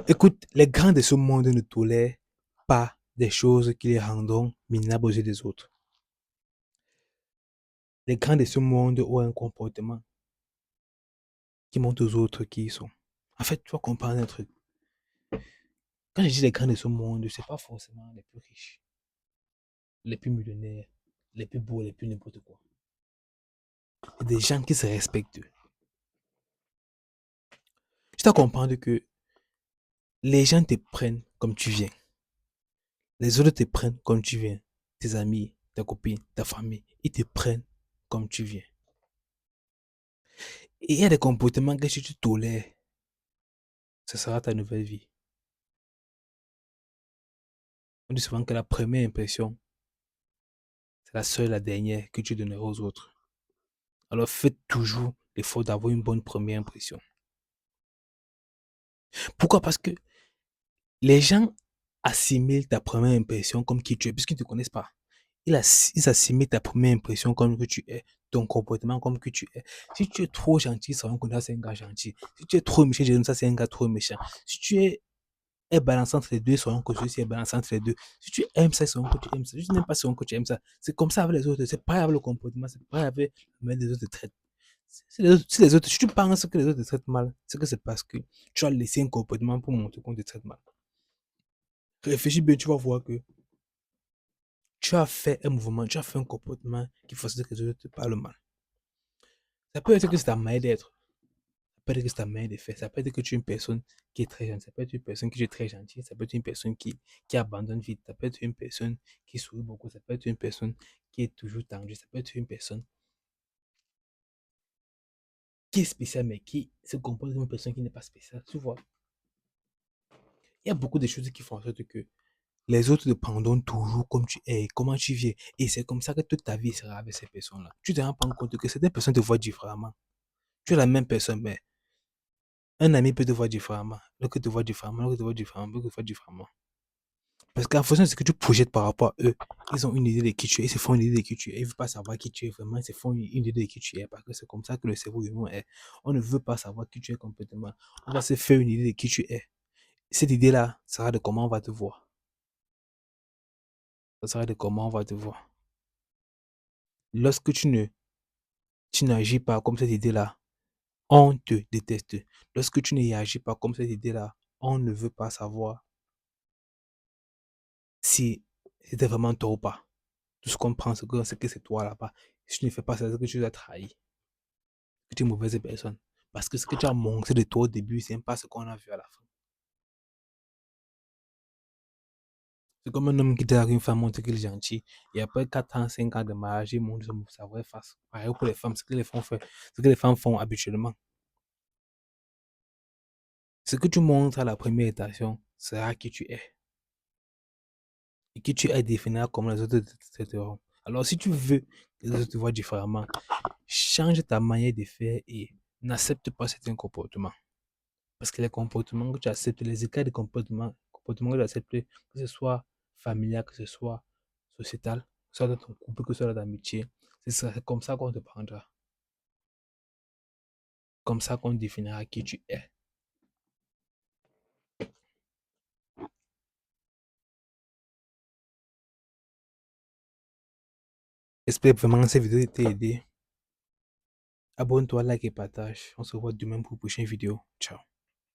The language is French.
Écoute, les grands de ce monde ne tolèrent pas des choses qui les rendront minables aux yeux des autres. Les grands de ce monde ont un comportement qui montre aux autres qui ils sont. En fait, tu vas comprendre un truc. Quand je dis les grands de ce monde, ce n'est pas forcément les plus riches, les plus millionnaires, les plus beaux, les plus n'importe quoi. C'est des gens qui se respectent. Tu dois comprendre que les gens te prennent comme tu viens. Les autres te prennent comme tu viens. Tes amis, ta copine, ta famille, ils te prennent comme tu viens. Et il y a des comportements que si tu tolères, ce sera ta nouvelle vie. On dit souvent que la première impression, c'est la seule, la dernière que tu donneras aux autres. Alors faites toujours l'effort d'avoir une bonne première impression. Pourquoi? Parce que les gens assimilent ta première impression comme qui tu es, puisqu'ils ne te connaissent pas. Ils assimilent ta première impression comme que tu es, ton comportement comme que tu es. Si tu es trop gentil, ils sauront que ça c'est un gars gentil. Si tu es trop méchant, ils diront ça c'est un gars trop méchant. Si tu es balancé entre les deux, ils sauront que celui-ci est balancé entre les deux. Si tu aimes ça, ils sauront que tu aimes ça. Si tu n'aimes pas, ils sauront que tu aimes ça. C'est comme ça avec les autres. C'est pareil avec le comportement, c'est pareil avec la manière des autres te traitent. Si tu penses que les autres te traitent mal, c'est que c'est parce que tu as laissé un comportement pour montrer qu'on te traite mal. Réfléchis bien, tu vas voir que tu as fait un mouvement, tu as fait un comportement qui facilite que les autres te parlent mal. Ça peut être que c'est ta manière d'être, ça peut être que c'est ta manière de faire, ça peut être que tu es une personne qui est très gentille, ça peut être une personne qui est très gentille, ça peut être une personne qui abandonne vite, ça peut être une personne qui sourit beaucoup, ça peut être une personne qui est toujours tendue, ça peut être une personne qui est spéciale mais qui se comporte comme une personne qui n'est pas spéciale. Tu vois, il y a beaucoup de choses qui font en sorte que les autres te prendront toujours comme tu es, comment tu viens. Et c'est comme ça que toute ta vie sera avec ces personnes-là. Tu te rends pas compte que certaines personnes te voient différemment. Tu es la même personne, mais un ami peut te voir différemment, l'autre te voit différemment, l'autre te voit différemment, l'autre te voit différemment. Parce qu'en fonction de ce que tu projettes par rapport à eux, ils ont une idée de qui tu es, ils se font une idée de qui tu es. Ils ne veulent pas savoir qui tu es vraiment, ils se font une idée de qui tu es. Parce que c'est comme ça que le cerveau humain est. On ne veut pas savoir qui tu es complètement. On va se faire une idée de qui tu es. Cette idée-là sera de comment on va te voir. Ça sera de comment on va te voir. Lorsque tu n'agis pas comme cette idée-là, on te déteste. Lorsque tu n'y agis pas comme cette idée-là, on ne veut pas savoir si c'était vraiment toi ou pas. Tout ce qu'on prend, c'est que c'est toi là-bas. Si tu ne fais pas ça, c'est que tu as trahi, que tu es une mauvaise personne. Parce que ce que tu as montré de toi au début, c'est pas ce qu'on a vu à la fin. C'est comme un homme qui drague une femme, montre qu'il est gentil. Et après 4 ans, 5 ans de mariage, il montre sa vraie face. Pareil pour les femmes, ce que les femmes font habituellement. Ce que tu montres à la première étation sera qui tu es. Et qui tu es définira comme les autres te traiteront. Alors, si tu veux que les autres te voient différemment, change ta manière de faire et n'accepte pas certains comportements. Parce que les comportements que tu acceptes, les écarts de comportements que tu acceptes, que ce soit familial, que ce soit sociétal, que ce soit dans ton couple, que ce soit dans l'amitié, c'est comme ça qu'on te prendra. Comme ça qu'on définira qui tu es. J'espère vraiment que cette vidéo t'a aidé. Abonne-toi, like et partage. On se voit demain pour une prochaine vidéo. Ciao.